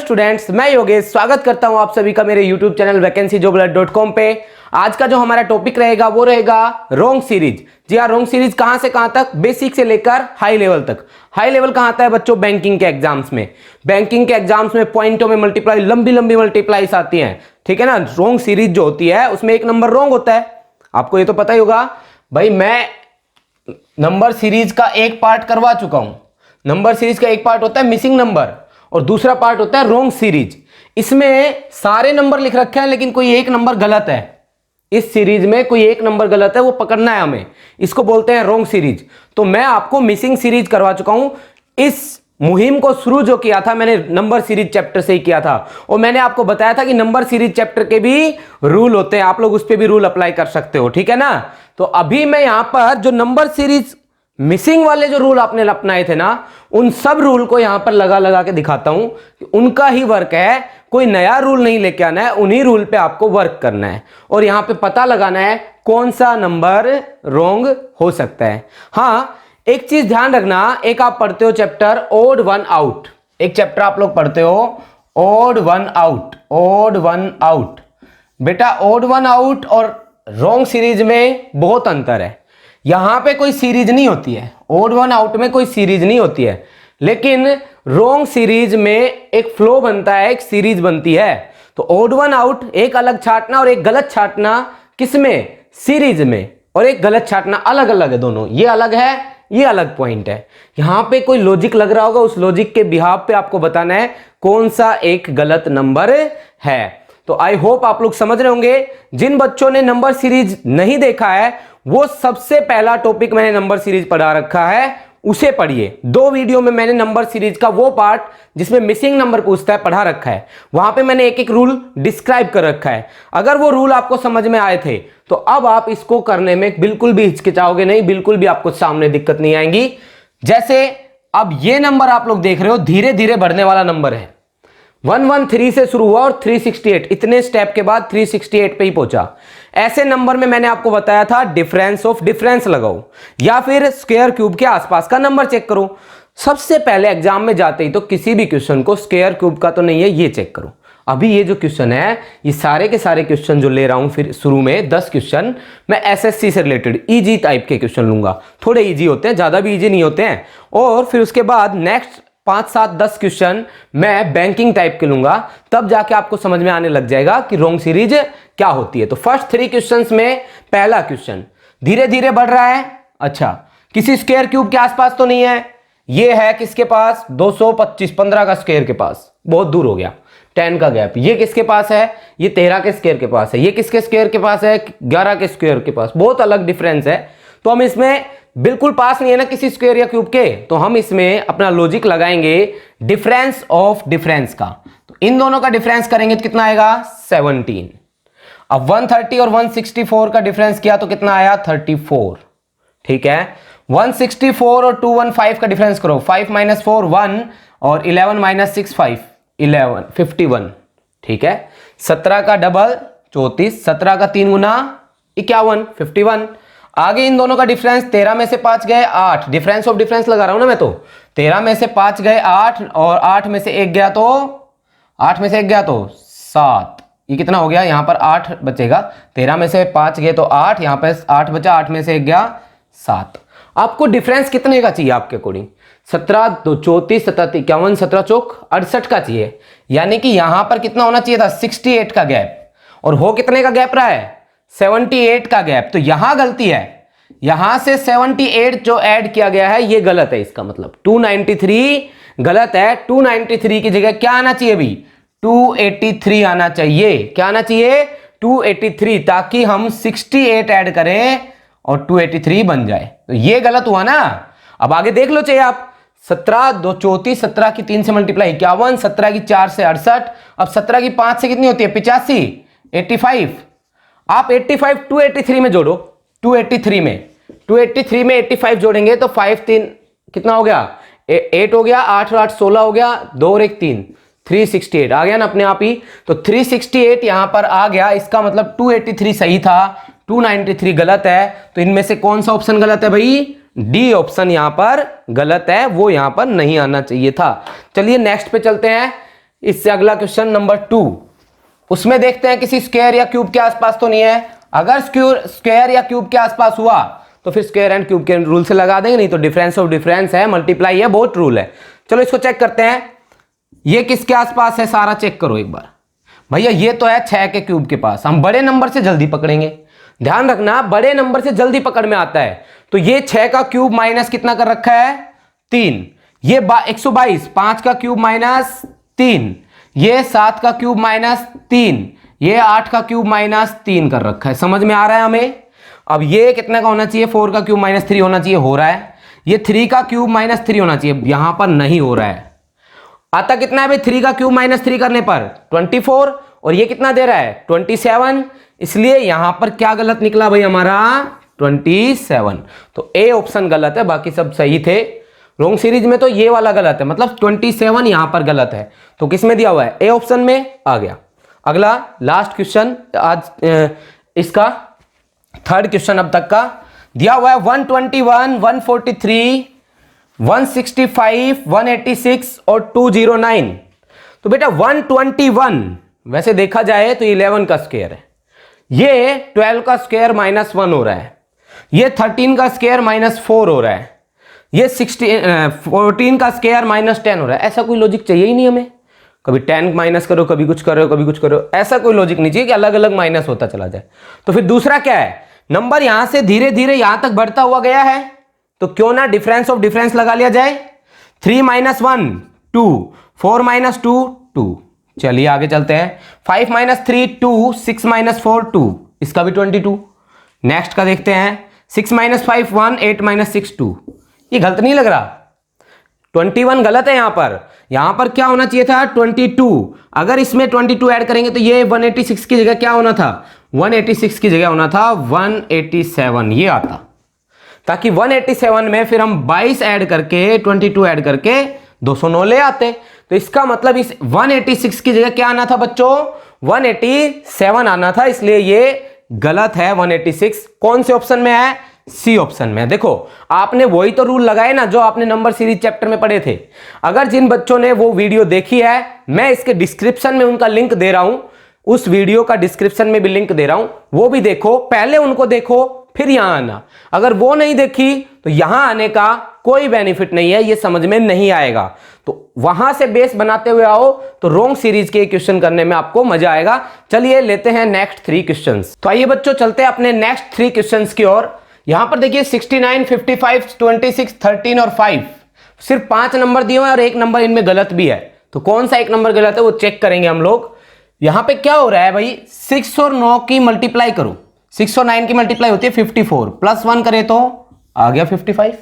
Students, मैं योगेश स्वागत करता हूं आप सभी का मेरे यूट्यूब चैनल vacancyjobalert.com पे। आज का जो हमारा टॉपिक रहेगा वो रहेगा रोंग सीरीज। जी हाँ, रोंग सीरीज कहां से कहां तक, बेसिक से लेकर हाई लेवल तक। हाई लेवल कहां आता है बच्चों? बैंकिंग के एग्जाम्स में। बैंकिंग के एग्जाम्स में पॉइंटों में मल्टीप्लाई, लंबी लंबी मल्टीप्लाईस आती है, ठीक है ना। रोंग सीरीज जो होती है उसमें एक नंबर रोंग होता है, आपको ये तो पता ही होगा भाई। मैं नंबर सीरीज का एक पार्ट करवा चुका हूं। नंबर सीरीज का एक पार्ट होता है मिसिंग नंबर और दूसरा पार्ट होता है रोंग सीरीज। इसमें सारे नंबर लिख रखे हैं लेकिन कोई एक नंबर गलत है। इस सीरीज में कोई एक नंबर गलत है, वो पकड़ना है हमें, इसको बोलते हैं रोंग सीरीज। तो मैं आपको मिसिंग सीरीज करवा चुका हूं। इस मुहिम को शुरू जो किया था मैंने नंबर सीरीज चैप्टर से ही किया था और मैंने आपको बताया था कि नंबर सीरीज चैप्टर के भी रूल होते हैं, आप लोग उस पर भी रूल अप्लाई कर सकते हो, ठीक है ना। तो अभी मैं यहां पर जो नंबर सीरीज मिसिंग वाले जो रूल आपने अपनाए थे ना, उन सब रूल को यहां पर लगा लगा के दिखाता हूं कि उनका ही वर्क है, कोई नया रूल नहीं लेके आना है, उन्हीं रूल पे आपको वर्क करना है और यहां पे पता लगाना है कौन सा नंबर रोंग हो सकता है। हां, एक चीज ध्यान रखना, एक आप पढ़ते हो चैप्टर ओड वन आउट, एक चैप्टर आप लोग पढ़ते हो odd one out. Odd one out बेटा, ओड वन आउट और रोंग सीरीज में बहुत अंतर है। यहां पे कोई सीरीज नहीं होती है, ओड वन आउट में कोई सीरीज नहीं होती है, लेकिन रोंग सीरीज में एक फ्लो बनता है, एक सीरीज बनती है। तो ओड वन आउट एक अलग छाटना और एक गलत छाटना, किसमें? सीरीज में। और एक गलत छाटना अलग अलग है दोनों, ये अलग है, ये अलग पॉइंट है। यहां पे कोई लॉजिक लग रहा होगा, उस लॉजिक के बिहाफ पे आपको बताना है कौन सा एक गलत नंबर है। तो आई होप आप लोग समझ रहे होंगे। जिन बच्चों ने नंबर सीरीज नहीं देखा है वो सबसे पहला टॉपिक मैंने नंबर सीरीज पढ़ा रखा है, उसे पढ़िए। 2 वीडियो में मैंने नंबर सीरीज का वो पार्ट जिसमें मिसिंग नंबर पूछता है पढ़ा रखा है, वहां पे मैंने एक एक रूल डिस्क्राइब कर रखा है। अगर वो रूल आपको समझ में आए थे तो अब आप इसको करने में बिल्कुल भी हिचकिचाओगे नहीं, बिल्कुल भी आपको सामने दिक्कत नहीं आएगी। जैसे अब ये नंबर आप लोग देख रहे हो, धीरे धीरे बढ़ने वाला नंबर है। 113 से शुरू हुआ और 368, इतने स्टेप के बाद 368 पे ही पहुंचा। ऐसे नंबर में मैंने आपको बताया था डिफरेंस ऑफ डिफरेंस लगाओ या फिर स्क्वायर क्यूब के आसपास का नंबर चेक करो। सबसे पहले एग्जाम में जाते ही तो किसी भी क्वेश्चन को स्क्वायर क्यूब का तो नहीं है, ये चेक करो। अभी ये जो क्वेश्चन है, ये सारे के सारे क्वेश्चन जो ले रहा हूं, फिर शुरू में 10 क्वेश्चन मैं एसएससी से रिलेटेड इजी टाइप के क्वेश्चन लूंगा। थोड़े इजी होते हैं, ज्यादा भी इजी नहीं होते हैं। और फिर उसके बाद नेक्स्ट 5, 7, 10 क्वेश्चन मैं बैंकिंग टाइप के लूंगा, तब जाके आपको समझ में आने लग जाएगा कि रोंग सीरीज क्या होती है। तो फर्स्ट 3 क्वेश्चंस में पहला क्वेश्चन धीरे धीरे बढ़ रहा है। अच्छा, किसी स्क्वायर क्यूब के आसपास तो नहीं है, ये है किसके पास? 225, 15 का स्क्वायर के पास, बहुत दूर हो गया, 10 का गैप। ये किसके पास है? ये 13 के स्क्वायर के पास है। ये किसके स्क्वायर के पास है? 11 के स्क्वायर के पास। बहुत अलग डिफरेंस है। तो हम इसमें बिल्कुल पास नहीं है ना किसी स्क्वायर या क्यूब के, तो हम इसमें अपना लॉजिक लगाएंगे डिफरेंस ऑफ डिफरेंस का। तो इन दोनों का डिफरेंस करेंगे तो कितना आएगा? 17। अब 130 और 164 का डिफरेंस किया तो कितना आया? 34, ठीक है। 164 और 215 का डिफरेंस करो, 5 - 4 1 और 11 - 6 5 11 51, ठीक है। 17 का डबल 34, 17 का 3 गुना 51 51। आगे इन दोनों का डिफरेंस 13 में से 5 गए 8, डिफरेंस ऑफ डिफरेंस लगा रहा हूं ना मैं, तो 13 में से 5 गए 8 और 8 में से 1 गया तो 8 में से 1 गया तो 7। ये कितना हो गया? यहां पर 8 बचेगा। 13 में से 5 गए तो 8, यहां पर 8 बचा, 8 में से 1 गया 7। आपको डिफरेंस कितने का चाहिए आपके अकॉर्डिंग? 17 2 34 17 51 17 चौक 68 का चाहिए। यानी कि यहां पर कितना होना चाहिए था? 68 का गैप। और हो कितने का गैप रहा है? 78 का गैप। तो यहां गलती है, यहां से 78 जो ऐड किया गया है ये गलत है। इसका मतलब 293 गलत है। 293 की जगह क्या आना चाहिए अभी? 283 आना चाहिए। क्या आना चाहिए? 283, ताकि हम 68 ऐड करें और 283 बन जाए। तो ये गलत हुआ ना। अब आगे देख लो चाहिए आप। 17 2 34, 17 की 3 से मल्टीप्लाई 51, 17 की 4 से 68, अब 17 की 5 से कितनी होती है? 85 85। आप 85 283 में जोड़ो, 283 में 85 जोड़ेंगे तो 5 3 कितना हो गया? 8 हो गया, 8 और 8 16 हो गया, 2 और 1 3 368 आ गया ना अपने आप ही। तो 368 यहां पर आ गया, इसका मतलब 283 सही था, 293 गलत है। तो इनमें से कौन सा ऑप्शन गलत है भाई? डी ऑप्शन यहां पर गलत है, वो यहां पर नहीं आना चाहिए था। चलिए नेक्स्ट पे चलते हैं। इससे अगला क्वेश्चन नंबर 2, उसमें देखते हैं किसी स्क्वायर या क्यूब के आसपास तो नहीं है। अगर स्क्वायर या क्यूब के आसपास हुआ तो फिर स्क्वायर एंड क्यूब के रूल से लगा देंगे, नहीं तो डिफरेंस ऑफ डिफरेंस है, मल्टीप्लाई है, बहुत रूल है। चलो इसको चेक करते हैं, ये किसके आसपास है सारा चेक करो एक बार। भैया ये तो है 6 के क्यूब के पास, हम बड़े नंबर से जल्दी पकड़ेंगे, ध्यान रखना बड़े नंबर से जल्दी पकड़ में आता है। तो ये 6 का क्यूब माइनस कितना कर रखा है 3, ये 122, 5 का क्यूब माइनस 3, ये 7 का क्यूब माइनस 3, ये 8 का क्यूब माइनस 3 कर रखा है, समझ में आ रहा है हमें। अब ये कितना का होना चाहिए, 4 का क्यूब माइनस 3 होना चाहिए, हो रहा है। ये 3 का क्यूब माइनस 3 होना चाहिए, यहां पर नहीं हो रहा है। आता कितना है भाई 3 का क्यूब माइनस 3 करने पर 24, और ये कितना दे रहा है 27, इसलिए यहां पर क्या गलत निकला भाई हमारा 27। तो ए ऑप्शन गलत है, बाकी सब सही थे। रोंग सीरीज में तो ये वाला गलत है, मतलब 27 यहां पर गलत है। तो किस में दिया हुआ है, ए ऑप्शन में आ गया। अगला लास्ट क्वेश्चन आज इसका थर्ड क्वेश्चन अब तक का दिया हुआ है 121, 143, 165, 186 और 209। तो बेटा 121 वैसे देखा जाए तो 11 का स्क्वायर है, ये 12 का स्क्वायर -1 हो रहा है, ये 13 का स्क्वायर -4 हो रहा है, ये 14 का स्क्वायर -10 हो रहा है। ऐसा कोई लॉजिक चाहिए ही नहीं हमें, कभी 10 माइनस करो, कभी कुछ करो, कभी कुछ करो, ऐसा कोई लॉजिक नहीं चाहिए कि अलग अलग माइनस होता चला जाए। तो फिर दूसरा क्या है, नंबर यहां से धीरे धीरे यहां तक बढ़ता हुआ गया है, तो क्यों ना डिफरेंस ऑफ डिफरेंस लगा लिया जाए। 3 - 1 2, 4 - 2 2। चलिए आगे चलते हैं, 5 - 3 2, 6 - 4 2, इसका भी 22। नेक्स्ट का देखते हैं, 6 - 5 1, 8 - 6 2। ये गलत नहीं लग रहा, 21 गलत है यहां पर क्या होना चाहिए था 22। अगर इसमें 22 ऐड करेंगे तो ये 186 की जगह क्या होना था, 186 की जगह होना था 187, ये आता, ताकि 187 में फिर हम 22 ऐड करके 22 ऐड करके 209 ले आते। तो इसका मतलब इस 186 की जगह क्या आना था बच्चों, 187 आना था, इसलिए ये गलत है। 186 कौन से ऑप्शन में है, सी ऑप्शन में। देखो आपने वही तो रूल लगाए ना जो आपने नंबर सीरीज चैप्टर में पढ़े थे। अगर जिन बच्चों ने वो वीडियो देखी है, मैं इसके डिस्क्रिप्शन में उनका लिंक दे रहा हूं, उस वीडियो का डिस्क्रिप्शन में भी लिंक दे रहा हूं, वो भी देखो, पहले उनको देखो फिर यहां आना। अगर वो नहीं देखी तो यहां आने का कोई बेनिफिट नहीं है, ये समझ में नहीं आएगा। तो वहां से बेस बनाते हुए आओ तो रोंग सीरीज के क्वेश्चन करने में आपको मजा आएगा। चलिए लेते हैं नेक्स्ट 3 क्वेश्चंस। तो आइए बच्चों चलते हैं अपने नेक्स्ट 3 क्वेश्चंस की ओर। यहां पर देखिए 69, 55, 26, 13 और 5, सिर्फ 5 नंबर दिए हुए हैं और एक नंबर इनमें गलत भी है। तो कौन सा एक नंबर गलत है वो चेक करेंगे हम लोग। यहां पे क्या हो रहा है भाई, 6 और 9 की मल्टीप्लाई करो, 6 और 9 की मल्टीप्लाई होती है 54, +1 करे तो आ गया 55।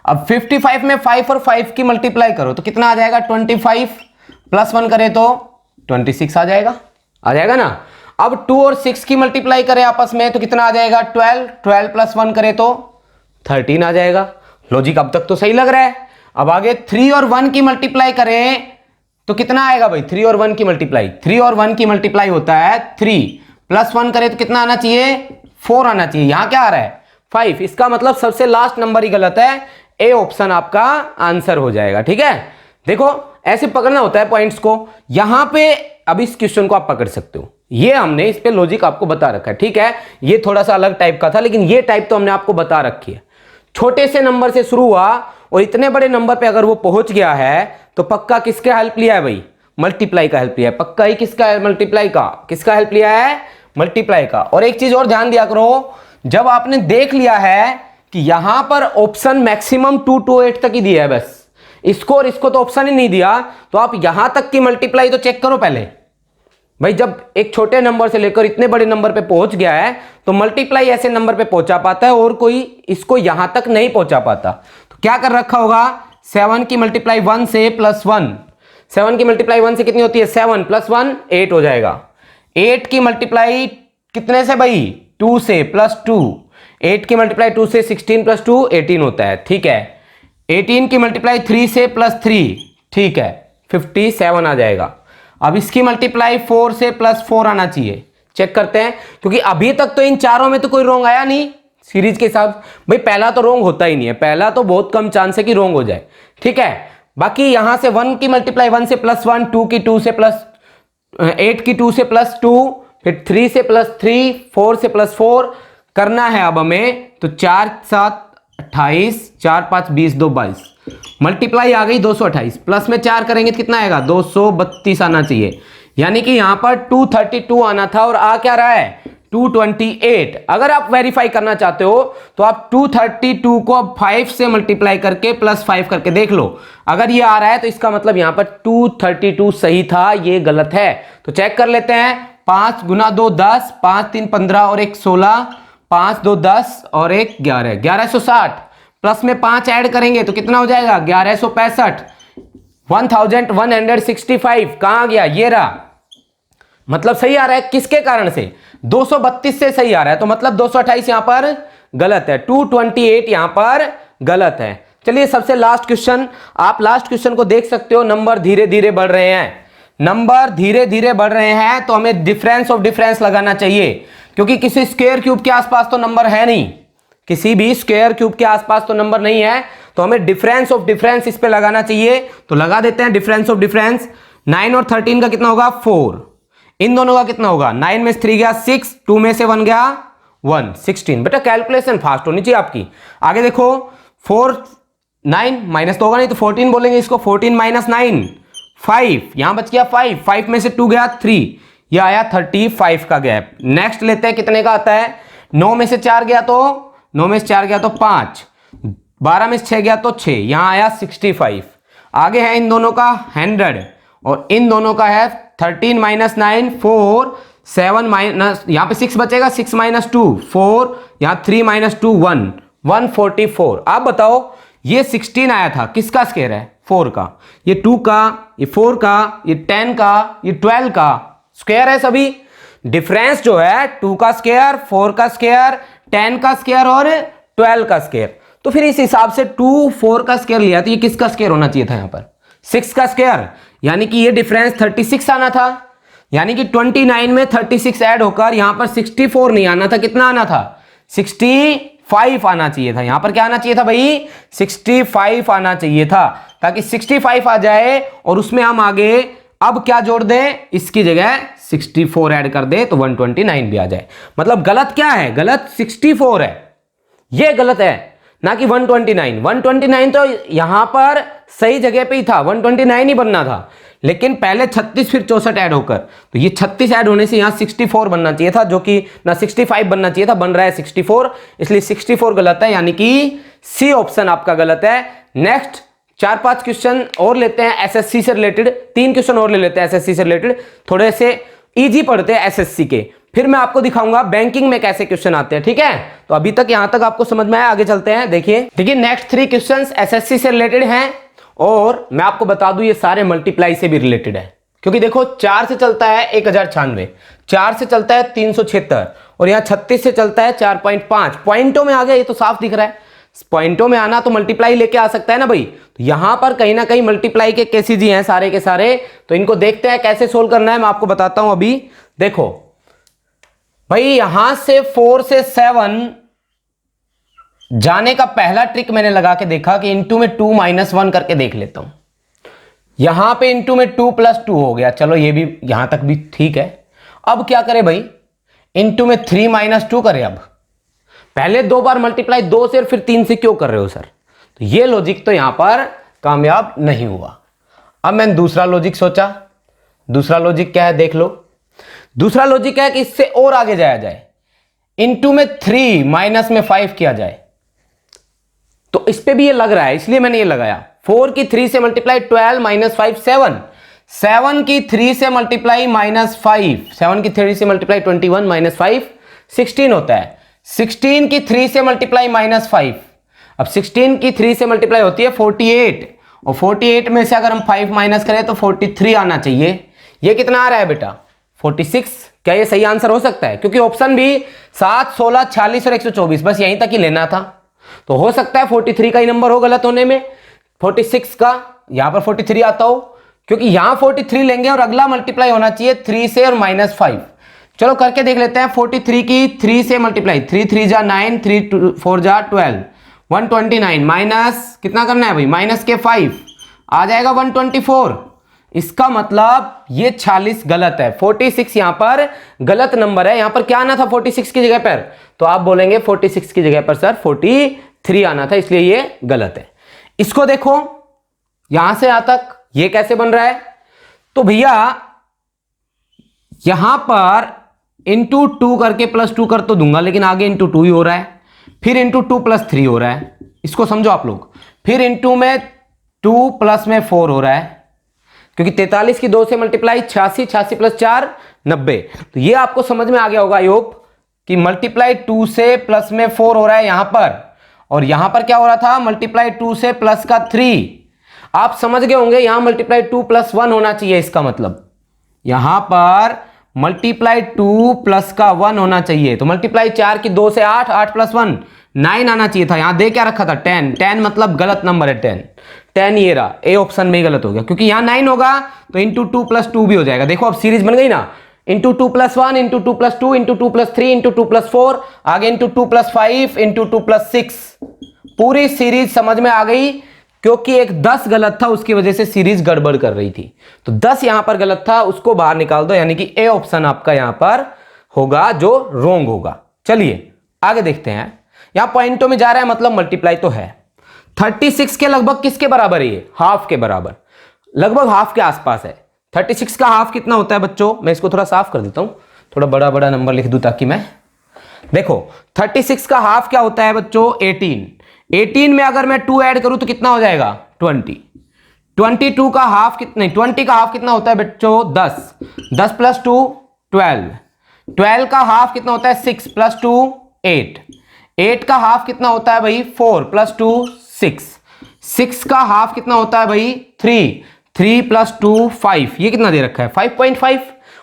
अब 55 में 5 और 5 की मल्टीप्लाई करो तो कितना आ जाएगा 25, +1 करे तो 26 आ जाएगा ना। अब 2 और 6 की मल्टीप्लाई करें आपस में तो कितना आ जाएगा 12, 12 +1 करे तो 13 आ जाएगा। लॉजिक अब तक तो सही लग रहा है। अब आगे 3 और 1 की मल्टीप्लाई करें तो कितना आएगा भाई, 3 और 1 की मल्टीप्लाई, 3 और 1 की मल्टीप्लाई होता है 3, +1 करें तो कितना आना चाहिए 4 आना चाहिए, यहां क्या आ रहा है 5। इसका मतलब सबसे लास्ट नंबर ही गलत है, ए ऑप्शन आपका आंसर हो जाएगा। ठीक है, देखो ऐसे पकड़ना होता है पॉइंट्स को। यहां पे अब इस क्वेश्चन को आप पकड़ सकते हो, ये हमने इस पे लॉजिक आपको बता रखा है। ठीक है, ये थोड़ा सा अलग टाइप का था, लेकिन ये टाइप तो हमने आपको बता रखी है। छोटे से नंबर से शुरू हुआ और इतने बड़े नंबर पे अगर वो पहुंच गया है तो पक्का किसका हेल्प लिया है भाई, मल्टीप्लाई का हेल्प लिया है। पक्का ही किसका है, मल्टीप्लाई का। किसका हेल्प लिया है, मल्टीप्लाई का। और एक चीज और ध्यान दिया करो, जब आपने देख लिया है कि यहां पर ऑप्शन मैक्सिमम 2 to 8 तक ही दिया है, बस इसको और इसको तो ऑप्शन ही नहीं दिया, तो आप यहां तक की मल्टीप्लाई तो चेक करो पहले भाई। जब एक छोटे नंबर से लेकर इतने बड़े नंबर पे पहुंच गया है तो मल्टीप्लाई ऐसे नंबर पे पहुंचा पाता है और कोई इसको यहां तक नहीं पहुंचा पाता। तो क्या कर रखा होगा, 7 की मल्टीप्लाई 1 से +1, 7 की मल्टीप्लाई 1 से कितनी होती है 7 +1 8 हो जाएगा। 8 की मल्टीप्लाई कितने से भाई 2 से +2, 8 की मल्टीप्लाई 2 से 16 + 2 18 होता है। ठीक है, 18 की मल्टीप्लाई 3 से +3, ठीक है 57 आ जाएगा। अब इसकी मल्टीप्लाई 4 से +4 आना चाहिए। चेक करते हैं, क्योंकि अभी तक तो इन चारों में तो कोई रोंग आया नहीं सीरीज के हिसाब। भाई पहला तो रोंग होता ही नहीं है, पहला तो बहुत कम चांस है कि रोंग हो जाए। ठीक है, बाकी यहां से 1 की मल्टीप्लाई 1 से +1, 2 की 2 से प्लस 8 की 2 से +2, फिर 3 से +3, 4 से +4 करना है अब हमें। तो 4 7 28, 4 5 20, 2 22, मल्टीप्लाई आ गई 228, प्लस में 4 करेंगे तो कितना आएगा 232 आना चाहिए। यानी कि यहां पर 232 आना था और आ क्या रहा है 228। अगर आप वेरीफाई करना चाहते हो तो आप 232 को अब 5 से मल्टीप्लाई करके +5 करके देख लो। अगर ये आ रहा है तो इसका मतलब यहां पर 232 सही था, ये गलत है। तो चेक कर लेते हैं। 5 गुना 2 10, 5 3 15 और 1 16, 5 2 10 और 1 11, 1160, प्लस में 5 ऐड करेंगे तो कितना हो जाएगा 1165, 1165। कहां गया, ये रहा। मतलब सही आ रहा है, किसके कारण से 232 से सही आ रहा है, तो मतलब 228 यहां पर गलत है, 228 यहां पर गलत है। चलिए सबसे लास्ट क्वेश्चन, आप लास्ट क्वेश्चन को देख सकते हो। नंबर धीरे धीरे बढ़ रहे हैं, नंबर धीरे धीरे बढ़ रहे हैं, तो हमें डिफरेंस ऑफ डिफरेंस लगाना चाहिए, क्योंकि किसी स्क्वायर क्यूब के आसपास तो नंबर है नहीं, किसी भी स्क्वायर क्यूब के आसपास तो नंबर नहीं है, तो हमें डिफरेंस ऑफ डिफरेंस इस पे लगाना चाहिए। तो लगा देते हैं डिफरेंस ऑफ डिफरेंस। 9 और 13 का कितना होगा 4, इन दोनों का कितना होगा 9 में से 3 गया 6, 2 में से 1 गया 1, 16। बेटा कैलकुलेशन फास्ट होनी चाहिए आपकी। आगे देखो 4 9 माइनस तो होगा नहीं, तो 14 बोलेंगे इसको, 14 - 9 5, यहां बच गया 5, 5 में से 2 गया 3, यह आया 35 का गैप। नेक्स्ट लेते हैं, कितने का आता है 9 में से 4 गया तो 9 में से 4 गया तो 5, 12 में से 6 गया तो 6, यहां आया 65। आगे है इन दोनों का 100 और इन दोनों का है 13 - 9 4, 7 माइनस, यहां पे 6 बचेगा, 6 - 2 4, यहां 3 - 2 1, 144। आप बताओ ये 16 आया था, किसका स्क्वायर है 4 का, ये 2 का, ये 4 का, ये 10 का, ये 12 का स्क्वायर है सभी। डिफरेंस जो है 2 का स्क्वायर, 4 का स्क्वायर, 10 का स्क्वायर और 12 का स्क्वायर। तो फिर इस हिसाब से 2 4 का स्क्वायर लिया, तो ये किसका स्क्वायर होना चाहिए था यहां पर 6 का स्क्वायर, यानी कि ये डिफरेंस 36 आना था। यानी कि 29 में 36 ऐड होकर यहां पर 64 नहीं आना था, कितना आना था 65 आना चाहिए था। यहां पर क्या आना चाहिए था भाई 65 आना चाहिए था, ताकि 65 आ जाए और उसमें हम आगे अब क्या जोड़ दें, इसकी जगह 64 ऐड कर दे तो 129 भी आ जाए। मतलब गलत क्या है, गलत 64 है, ये गलत है, ना कि 129। 129 तो यहां पर सही जगह पे ही था, 129 ही बनना था, लेकिन पहले 36 फिर 64 ऐड होकर, तो ये 36 ऐड होने से यहां 64 बनना चाहिए था, जो कि ना 65 बनना चाहिए था, बन रहा है 64, इसलिए 64 गलत है, यानी कि सी ऑप्शन आपका गलत है। नेक्स्ट 4-5 क्वेश्चन और लेते हैं एसएससी से रिलेटेड, 3 क्वेश्चन और ले लेते हैं एसएससी से रिलेटेड, थोड़े से इजी पढ़ते हैं एसएससी के, फिर मैं आपको दिखाऊंगा बैंकिंग में कैसे क्वेश्चन आते हैं, ठीक है। तो अभी तक यहां तक आपको समझ में आया, आगे चलते हैं। देखिए नेक्स्ट 3 क्वेश्चंस एसएससी से रिलेटेड हैं, और मैं आपको बता दूं ये सारे मल्टीप्लाई से भी रिलेटेड है, क्योंकि देखो 4 से चलता है 1096, 4 से चलता है 376, और यहां 36 से चलता है 4.5। पॉइंटों में आ गया, ये तो साफ दिख रहा है, पॉइंटों में आना तो मल्टीप्लाई लेके आ सकता है ना भाई। तो यहां पर कहीं ना कहीं मल्टीप्लाई के केसेज ही हैं सारे के सारे, तो इनको देखते हैं कैसे सोल्व करना है, मैं आपको बताता हूं। अभी देखो भाई यहां से 4 से 7 जाने का पहला ट्रिक मैंने लगा के देखा कि इनटू में 2 - 1 करके देख लेता हूं। यहां पे इनटू में 2 + 2 हो गया, चलो ये भी यहां तक भी ठीक है। अब क्या करें भाई, इनटू में 3 - 2 करें। अब पहले 2 बार मल्टीप्लाई 2 से और फिर 3 से क्यों कर रहे हो सर, तो ये लॉजिक तो यहां पर कामयाब नहीं हुआ। अब मैंने दूसरा लॉजिक सोचा, दूसरा लॉजिक क्या है देख लो। दूसरा लॉजिक है कि इससे और आगे जाया जाए, इनटू में 3 माइनस में 5 किया जाए, तो इस पे भी ये लग रहा है, इसलिए मैंने ये लगाया। 4 की 3 से मल्टीप्लाई 12 - 5 7, 7 की 3 से मल्टीप्लाई -5, 7 की 3 से मल्टीप्लाई 21 - 5 16 होता है। 16 की 3 से मल्टीप्लाई -5, अब 16 की 3 से मल्टीप्लाई होती है 48, और 48 में से अगर हम 5 माइनस करें तो 43 आना चाहिए। ये कितना आ रहा है बेटा 46। क्या ये सही आंसर हो सकता है, क्योंकि ऑप्शन भी 7 16 46 और 124 बस यहीं तक ही लेना था, तो हो सकता है 43 का ही नंबर हो गलत होने में, 46 का यहां पर 43 आता हो, क्योंकि यहां 43 लेंगे और अगला मल्टीप्लाई होना चाहिए 3 से और -5। चलो करके देख लेते हैं। 43 की 3 से मल्टीप्लाई, 3 3 जा 9, 3 4 जा 12, 129 माइनस कितना करना है भाई, माइनस के 5, आ जाएगा 124। इसका मतलब ये 46 गलत है। 46 यहां पर गलत नंबर है। यहां पर क्या आना था 46 की जगह पर? तो आप बोलेंगे 46 की जगह पर सर 43 आना था, इसलिए ये गलत है। इसको देखो, यहां से यहां तक ये कैसे बन रहा है? तो भैया यहां पर इंटू 2 करके +2 कर तो दूंगा, लेकिन आगे इंटू 2 ही हो रहा है, फिर इंटू 2 + 3 हो रहा है। इसको समझो आप लोग, फिर इंटू में 2 प्लस में 4 हो रहा है, क्योंकि 43 की 2 से मल्टीप्लाई 86, 86 + 4 90। तो ये आपको समझ में आ गया होगा आई होप कि मल्टीप्लाई 2 से प्लस में 4 हो रहा है यहां पर, और यहां पर क्या हो रहा था? मल्टीप्लाई 2 से प्लस का 3। आप समझ गए होंगे, यहां मल्टीप्लाई 2 + 1 होना चाहिए। इसका मतलब यहां पर मल्टीप्लाई 2 प्लस का 1 होना चाहिए। तो मल्टीप्लाई 4 की 2 से 8, 8 + 1 9 आना चाहिए था। यहां दे क्या रखा था? 10। 10 मतलब गलत नंबर है। 10 ये रहा, ए ऑप्शन में ही गलत हो गया, क्योंकि यहां 9 होगा तो इंटू 2 + 2 भी हो जाएगा। देखो अब सीरीज बन गई ना, इंटू 2 + 1, इंटू 2 + 2, इंटू 2 + 3, इंटू 2 + 4, आगे इंटू 2 + 5, इंटू 2 + 6। पूरी सीरीज समझ में आ गई, क्योंकि एक 10 गलत था, उसकी वजह से सीरीज गड़बड़ कर रही थी। तो 10 यहां पर गलत था, उसको बाहर निकाल दो, यानी कि ए ऑप्शन आपका यहां पर होगा जो रोंग होगा। चलिए आगे देखते हैं। यहां पॉइंटों में जा रहा है, मतलब मल्टीप्लाई तो है। 36 के लगभग किसके बराबर है? ये हाफ के बराबर, लगभग हाफ के आसपास है। 36 का हाफ कितना होता है बच्चों? मैं इसको थोड़ा साफ कर देता हूं, थोड़ा बड़ा बड़ा नंबर लिख दूं ताकि मैं देखो। 36 का हाफ क्या होता है बच्चों? 18। 18 में अगर मैं 2 ऐड करूं तो कितना हो जाएगा? 20। 22 का हाफ कितना? 20 का हाफ कितना होता है बच्चों? 10। 10 + 2 12। 12 का हाफ कितना होता है? 6 + 2 8। 8 का हाफ कितना होता है भाई? 4 + 2 6। 6 का हाफ कितना होता है भाई? 3। 3 + 2 5। ये कितना दे रखा है? 5.5।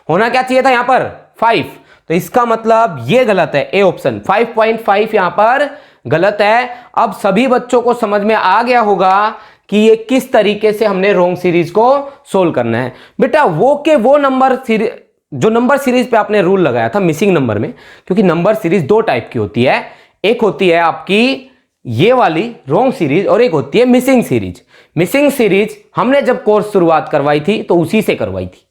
होना क्या चाहिए था यहां पर? 5। तो इसका मतलब ये गलत है, ए ऑप्शन 5.5 यहां पर गलत है। अब सभी बच्चों को समझ में आ गया होगा कि ये किस तरीके से हमने रोंग सीरीज को सोल्व करना है। बेटा वो नंबर सीरीज, जो नंबर सीरीज पे आपने रूल लगाया था मिसिंग नंबर में, क्योंकि नंबर सीरीज 2 टाइप की होती है। एक होती है आपकी ये वाली रोंग सीरीज, और एक होती है मिसिंग सीरीज। मिसिंग सीरीज हमने जब कोर्स शुरुआत करवाई थी तो उसी से करवाई थी।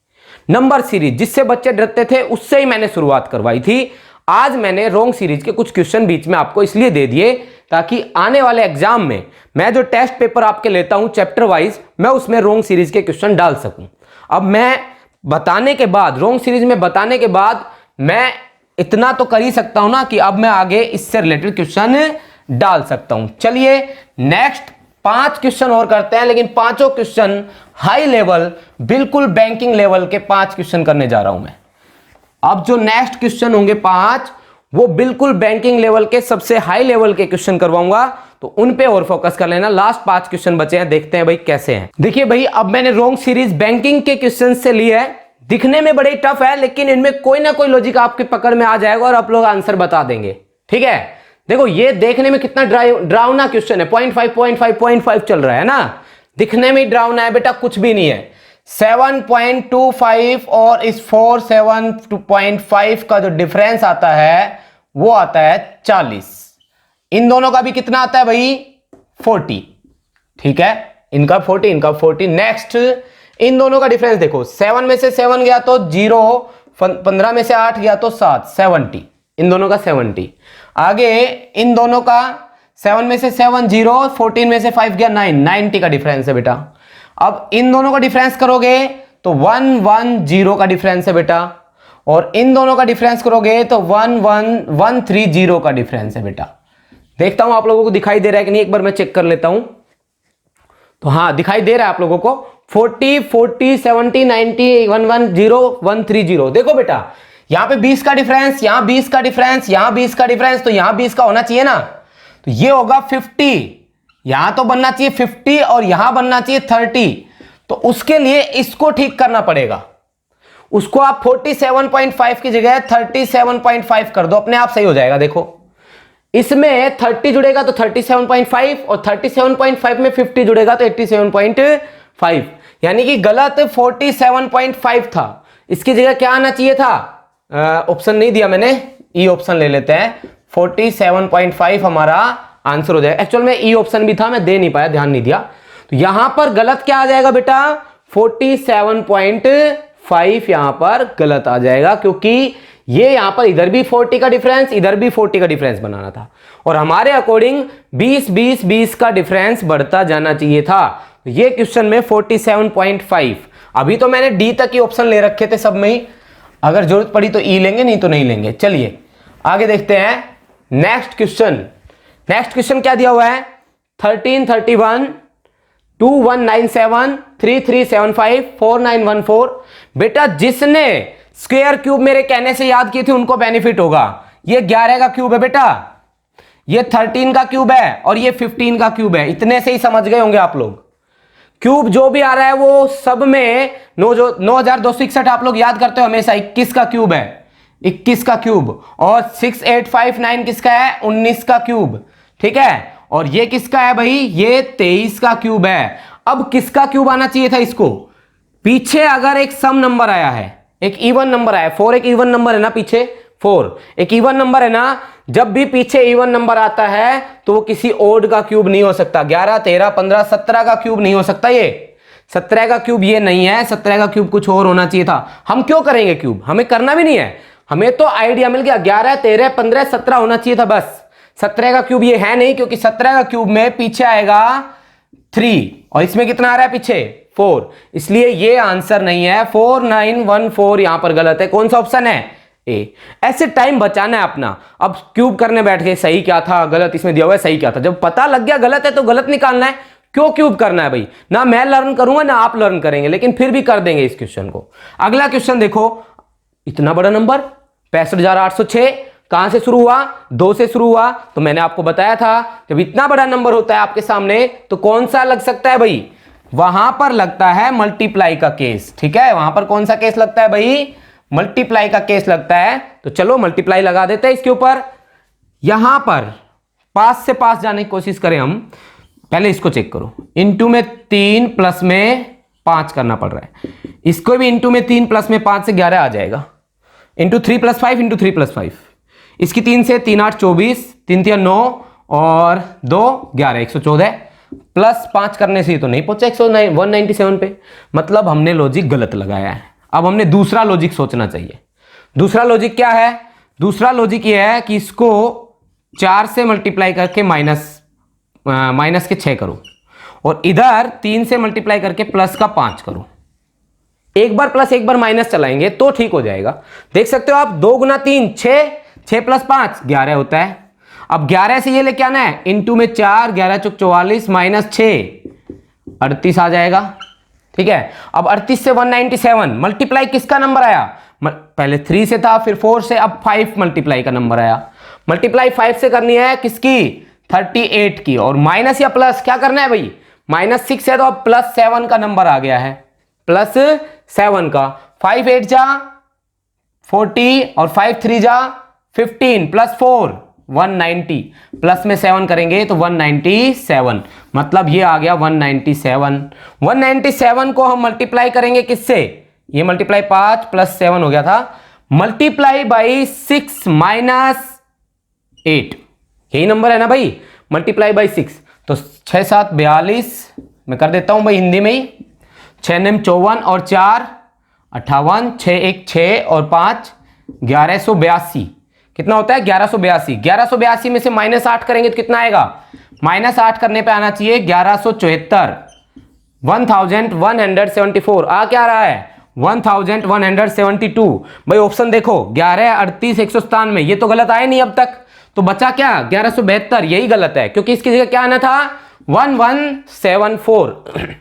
नंबर सीरीज जिससे बच्चे डरते थे उससे ही मैंने शुरुआत करवाई थी। आज मैंने रोंग सीरीज के कुछ क्वेश्चन बीच में आपको इसलिए दे दिए ताकि आने वाले एग्जाम में मैं जो टेस्ट पेपर आपके लेता हूं चैप्टर वाइज, मैं उसमें रोंग सीरीज के क्वेश्चन डाल सकूं। अब मैं बताने के बाद, रोंग सीरीज में बताने के बाद, मैं इतना तो कर ही सकता हूं ना कि अब मैं आगे इससे रिलेटेड क्वेश्चन डाल सकता हूं। चलिए नेक्स्ट 5 क्वेश्चन और करते हैं, लेकिन पांचों क्वेश्चन हाई लेवल, बिल्कुल बैंकिंग लेवल के 5 क्वेश्चन करने जा रहा हूं मैं। अब जो नेक्स्ट क्वेश्चन होंगे 5, वो बिल्कुल बैंकिंग लेवल के सबसे हाई लेवल के क्वेश्चन करवाऊंगा, तो उन पे और फोकस कर लेना। लास्ट 5 क्वेश्चन बचे हैं, देखते हैं भाई कैसे हैं। देखिए भाई, अब मैंने रोंग सीरीज बैंकिंग के क्वेश्चन से ली है। दिखने में बड़े टफ है, लेकिन इनमें कोई ना कोई लॉजिक आपके पकड़ में आ जाएगा और आप लोग आंसर बता देंगे। ठीक है, देखो ये देखने में कितना डरावना क्वेश्चन है। 0.5 चल रहा है ना, दिखने में डरावना है बेटा, कुछ भी नहीं है। 7.25 और इस 4.7.5 का जो डिफरेंस आता है वो आता है 40। इन दोनों का भी कितना आता है भाई? 40। ठीक है, इनका 40, इनका 40। नेक्स्ट, इन दोनों का डिफरेंस देखो, 7 में से 7 गया तो 0, 15 में से 8 गया तो 7, 70। इन दोनों का 70। आगे इन दोनों का 7 में से 7 0, 14 में से 5 गया 9, 90 का डिफरेंस है बेटा। अब इन दोनों का डिफरेंस करोगे तो 110 का डिफरेंस है बेटा, और इन दोनों का डिफरेंस करोगे तो 11130 का डिफरेंस है बेटा। देखता हूं आप लोगों को दिखाई दे रहा है कि नहीं, एक बार मैं चेक कर लेता हूं। तो हाँ, दिखाई दे रहा है आप लोगों को। 40 40 70 90 110 130। देखो बेटा, यहां पे 20 का डिफरेंस, यहां 20 का डिफरेंस, यहां 20 का डिफरेंस, तो यहां 20 का होना चाहिए ना, तो ये होगा 50। यहां तो बनना चाहिए 50 और यहां बनना चाहिए 30। तो उसके लिए इसको ठीक करना पड़ेगा। उसको आप 47.5 की जगह 37.5 कर दो, अपने आप सही हो जाएगा। देखो इसमें 30 जुड़ेगा तो 37.5, और 37.5 में 50 जुड़ेगा तो 87.5, यानी कि गलत 47.5 था। इसकी जगह क्या आना चाहिए था? ऑप्शन नहीं दिया मैंने, ई ऑप्शन ले लेते हैं। 47.5 हमारा आंसर हो जाएगा। एक्चुअल में ई ऑप्शन भी था, मैं दे नहीं पाया, ध्यान नहीं दिया। तो यहां पर गलत क्या आ जाएगा बेटा, 47.5 यहां पर गलत आ जाएगा, क्योंकि ये यहां पर इधर भी 40 का डिफरेंस, इधर भी 40 का डिफरेंस बनाना था, और हमारे अकॉर्डिंग 20 का डिफरेंस बढ़ता जाना चाहिए था। ये क्वेश्चन में 47.5। अभी तो मैंने डी तक ही ऑप्शन ले रखे थे सब में ही, अगर जरूरत पड़ी तो ई लेंगे, नहीं तो नहीं लेंगे। चलिए आगे देखते हैं नेक्स्ट क्वेश्चन। नेक्स्ट क्वेश्चन क्या दिया हुआ है, 1331 2197 3375 4914। बेटा जिसने स्क्वायर क्यूब मेरे कहने से याद किए थे उनको बेनिफिट होगा। ये 11 का क्यूब है बेटा, ये 13 का क्यूब है, और ये 15 का क्यूब है। इतने से ही समझ गए होंगे आप लोग। क्यूब जो भी आ रहा है वो सब में 9261 आप लोग याद करते हो हमेशा, 21 का क्यूब है, 21 का क्यूब, और 6859 किसका है, 19 का क्यूब, ठीक है। और ये किसका है भाई, ये 23 का क्यूब है। अब किसका क्यूब आना चाहिए था इसको, पीछे अगर एक सम नंबर आया है, एक इवन नंबर आया, 4 एक इवन नंबर है ना, पीछे 4 एक इवन नंबर है ना, जब भी पीछे इवन नंबर आता है तो वो किसी ओड का क्यूब नहीं हो सकता। 11 13 15 17 का क्यूब नहीं हो सकता, ये 17 का क्यूब ये नहीं है, 17 का क्यूब कुछ और होना चाहिए था। हम क्यों करेंगे क्यूब, हमें करना भी नहीं है, हमें तो आइडिया मिल गया 11 13 15 17 होना चाहिए था बस। 17 का क्यूब ये है नहीं, क्योंकि 17 का क्यूब में पीछे आएगा 3 और इसमें कितना आ रहा है पीछे 4, इसलिए ये आंसर नहीं है। 4914 यहां पर गलत है। कौन सा ऑप्शन है, ए। ऐसे टाइम बचाना है अपना। अब क्यूब करने बैठ गए, सही क्या था गलत इसमें दिया हुआ है, सही क्या था, जब पता लग गया गलत है तो गलत निकालना है। क्यों क्यूब करना है भाई, ना मैं लर्न करूंगा ना आप लर्न करेंगे, लेकिन फिर भी कर देंगे इस क्वेश्चन को। अगला क्वेश्चन देखो, इतना बड़ा नंबर 65,806 कहां से शुरू हुआ, 2 से शुरू हुआ। तो मैंने आपको बताया था जब इतना बड़ा नंबर होता है आपके सामने तो कौन सा लग सकता है भाई, वहां पर लगता है मल्टीप्लाई का केस, ठीक है। वहां पर कौन सा केस लगता है भाई, मल्टीप्लाई का केस लगता है। तो चलो मल्टीप्लाई लगा देते हैं इसके ऊपर। यहां पर पास से पास जाने की कोशिश करें हम, पहले इसको चेक करो, इंटू में 3 प्लस में 5 करना पड़ रहा है, इसको भी इंटू में 3 प्लस में 5 से 11 आ जाएगा, इंटू 3 प्लस 5 इंटू 3 प्लस 5, इसकी 3 से 3 8 24, 3 3 9 और 2 11 114, प्लस 5 करने से तो नहीं पहुंचा 197 पे, मतलब हमने लॉजिक गलत लगाया है। अब हमने दूसरा लॉजिक सोचना चाहिए। दूसरा लॉजिक क्या है, दूसरा लॉजिक ये है कि इसको 4 से मल्टीप्लाई करके माइनस के 6 करो, और इधर 3 से मल्टीप्लाई करके प्लस का 5 करो। एक बार प्लस एक बार माइनस चलाएंगे तो ठीक हो जाएगा। देख सकते हो आप, 2 गुना 3 6, 6 प्लस 5 11 होता है। अब 11 से ये लेके आना है, इंटू में 4, 11 चौक 44 माइनस 6 38 आ जाएगा, ठीक है। अब 38 से 197 मल्टीप्लाई किसका नंबर आया, पहले 3 से था, फिर 4 से, अब 5 मल्टीप्लाई का नंबर आया। मल्टीप्लाई 5 से करनी है किसकी, 38 की, और माइनस या प्लस क्या करना है भाई, -6 है तो अब +7 का नंबर आ गया है, +7 का। 5 8 जा 40 और 5 3 जा 15 प्लस 4 190, प्लस में 7 करेंगे तो 197, मतलब ये आ गया 197। 197 को हम मल्टीप्लाई करेंगे किससे, ये मल्टीप्लाई 5 प्लस 7 हो गया था, मल्टीप्लाई बाई 6 माइनस 8, यही नंबर है ना भाई, मल्टीप्लाई बाई 6, तो 6 7 42, मैं कर देता हूं भाई हिंदी में ही, 6 9 54 और 4 58, 6 1 6 और 5 1182, कितना होता है 1182। 1182 में से -8 करेंगे तो कितना आएगा, -8 करने पे आना चाहिए 1174, 1174 आ क्या रहा है 1172। भाई ऑप्शन देखो 11 38 197, ये तो गलत आया नहीं अब तक, तो बचा क्या 1172, यही गलत है क्योंकि इसकी जगह क्या आना था 1174।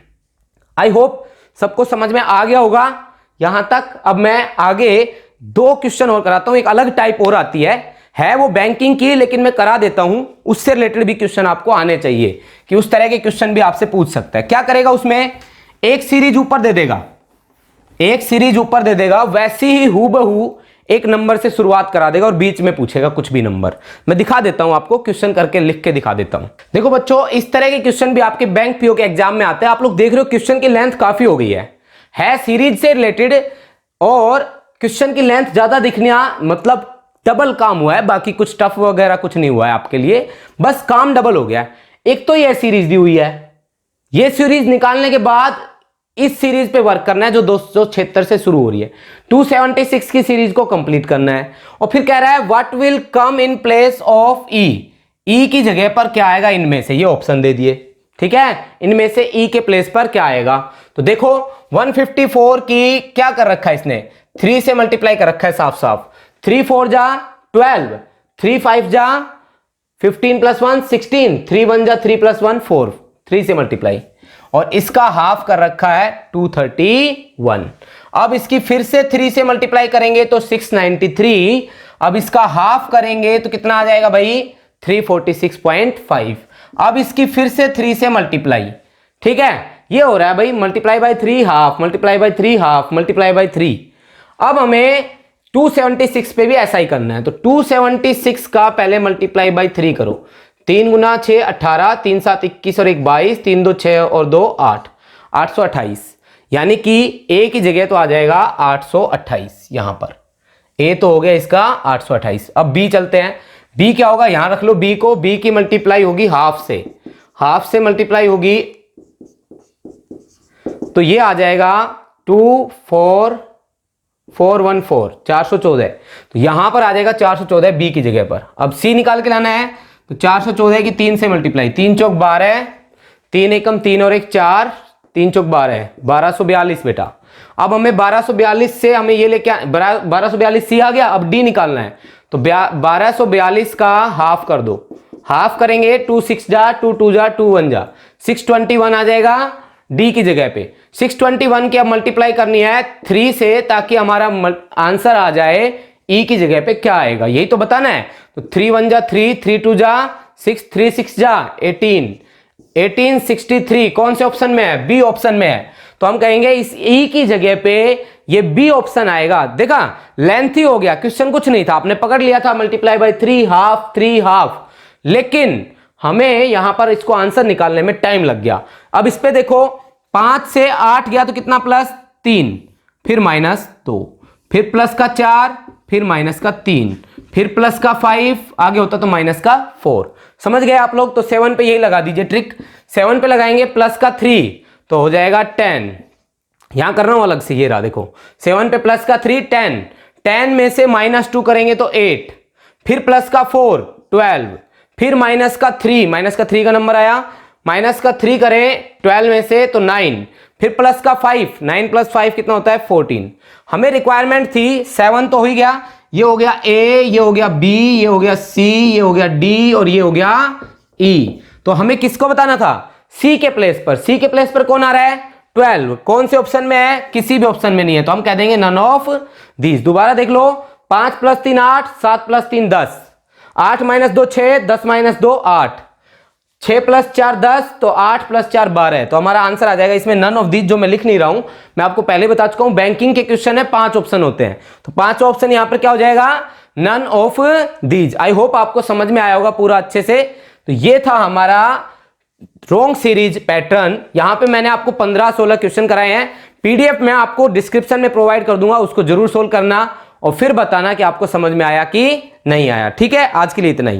आई होप सबको समझ में आ गया होगा यहां तक। अब मैं आगे 2 क्वेश्चन और कराता हूं, एक अलग टाइप और आती है वो बैंकिंग की, लेकिन मैं करा देता हूं, उससे रिलेटेड भी क्वेश्चन आपको आने चाहिए कि उस तरह के क्वेश्चन भी आपसे पूछ सकता है। क्या करेगा उसमें, एक सीरीज ऊपर दे देगा, एक सीरीज ऊपर दे देगा, वैसी ही हूबहू एक नंबर से शुरुआत करा देगा और बीच में पूछेगा कुछ भी नंबर। मैं दिखा देता हूं आपको, क्वेश्चन करके लिख के दिखा देता हूं। देखो बच्चों, इस तरह के क्वेश्चन भी आपके बैंक पीओ के एग्जाम में आते हैं। आप लोग देख रहे हो क्वेश्चन की लेंथ काफी हो गई है सीरीज से रिलेटेड, और क्वेश्चन की लेंथ ज्यादा दिखना मतलब डबल काम हुआ है, बाकी कुछ टफ वगैरह कुछ नहीं हुआ है आपके लिए, बस काम डबल हो गया। एक तो ये सीरीज दी हुई है, ये सीरीज निकालने के बाद इस सीरीज पे वर्क करना है जो 276 से शुरू हो रही है। 276 की सीरीज को कंप्लीट करना है और फिर कह रहा है what will come in place of E, E की जगह पर क्या आएगा इनमें से, ये ऑप्शन दे दिए। ठीक है, इनमें से ई के प्लेस पर क्या आएगा। तो देखो 154 की क्या कर रखा है इसने, 3 से मल्टीप्लाई कर रखा है साफ साफ। 3 4 जा 12, 3 5 जा 15 प्लस 1 16, 3 1 जा 3 प्लस 1 4, 3 से मल्टीप्लाई, और इसका हाफ कर रखा है 231। अब इसकी फिर से 3 से मल्टीप्लाई करेंगे तो 693, अब इसका हाफ करेंगे तो कितना आ जाएगा भाई 346.5। अब इसकी फिर से 3 से मल्टीप्लाई, ठीक है, ये हो रहा है भाई multiply by 3 half, multiply by 3 half, multiply by 3। अब हमें 276 पे भी ऐसा ही करना है, तो 276 का पहले मल्टीप्लाई बाय 3 करो। 3 गुना 6 18, 3 7 21 और 1 22, 3 2 6 और 2 8, 828, यानी कि ए की जगह तो आ जाएगा 828 यहां पर। ए तो हो गया इसका 828। अब बी चलते हैं, बी क्या होगा, यहां रख लो बी को, बी की मल्टीप्लाई होगी हाफ से मल्टीप्लाई होगी तो ये आ जाएगा 24414, 414। तो यहां पर आ जाएगा 414 बी की जगह पर। अब सी निकाल के लाना है, तो 414 की 3 से मल्टीप्लाई, 3 चौक 12, 3 एकम 3 और 1 4, 3 चौक 12, 1242 बेटा। अब हमें 1242 से हमें ये लेके 1242 सी आ गया, अब डी निकालना है, तो 1242 का हाफ कर दो। हाफ करेंगे 2 6 जा 2 2 जा 2 1 जा 621 आ जाएगा डी की जगह पे। 621 की अब मल्टीप्लाई करनी है 3 से, ताकि हमारा आंसर आ जाए ई की जगह पे क्या आएगा, यही तो बताना है। तो 3 1 जा 3, 3 2 जा 6, 3 6 जा 18, 1863 कौन से ऑप्शन में है, बी ऑप्शन में है। तो हम कहेंगे इस ई की जगह पे ये बी ऑप्शन आएगा। देखा लेंथी हो गया, क्वेश्चन कुछ नहीं था, आपने पकड़ लिया था मल्टीप्लाई बाय 3 हाफ, लेकिन हमें यहां पर इसको आंसर निकालने में टाइम लग गया। अब इस पे देखो 5 से 8 गया तो कितना, प्लस 3, फिर माइनस 2, फिर प्लस का 4, फिर माइनस का 3, फिर प्लस का 5, आगे होता तो माइनस का 4। समझ गए आप लोग। तो 7 पे यही लगा दीजिए ट्रिक। 7 पे लगाएंगे प्लस का 3 तो हो जाएगा 10। यहां कर रहा हूं अलग से, ये रहा देखो 7 पे प्लस का 3 10, 10 में से माइनस 2 करेंगे तो 8, फिर प्लस का 4 12, फिर माइनस का 3 का नंबर आया, माइनस का 3 करें 12 में से तो 9, फिर प्लस का 5, 9 प्लस 5 कितना होता है 14। हमें रिक्वायरमेंट थी 7 तो हो ही गया, ये हो गया ए, ये हो गया बी, ये हो गया सी, ये हो गया डी और ये हो गया ई। तो हमें किसको बताना था, सी के प्लेस पर। सी के प्लेस पर कौन आ रहा है 12, कौन से ऑप्शन में है, किसी भी ऑप्शन में नहीं है, तो हम कह देंगे नन ऑफ दिस। दोबारा देख लो, 5 plus 3 8, 7 plus 3 10, 8 minus 2 6, 10 minus 2 8, 6 plus 4 10, तो 8 प्लस 4 12। तो हमारा आंसर आ जाएगा इसमें नन ऑफ दिस, जो मैं लिख नहीं रहा हूं, मैं आपको पहले बता चुका हूं बैंकिंग के क्वेश्चन है 5 ऑप्शन होते हैं, तो 5 ऑप्शन यहां पर क्या हो जाएगा, none of these. I hope आपको समझ में आया होगा पूरा अच्छे से। तो ये था हमारा रोंग सीरीज पैटर्न। यहां पे मैंने आपको 15-16 क्वेश्चन कराए हैं, पीडीएफ में आपको डिस्क्रिप्शन में प्रोवाइड कर दूंगा, उसको जरूर सोल्व करना और फिर बताना कि आपको समझ में आया कि नहीं आया। ठीक है, आज के लिए इतना ही।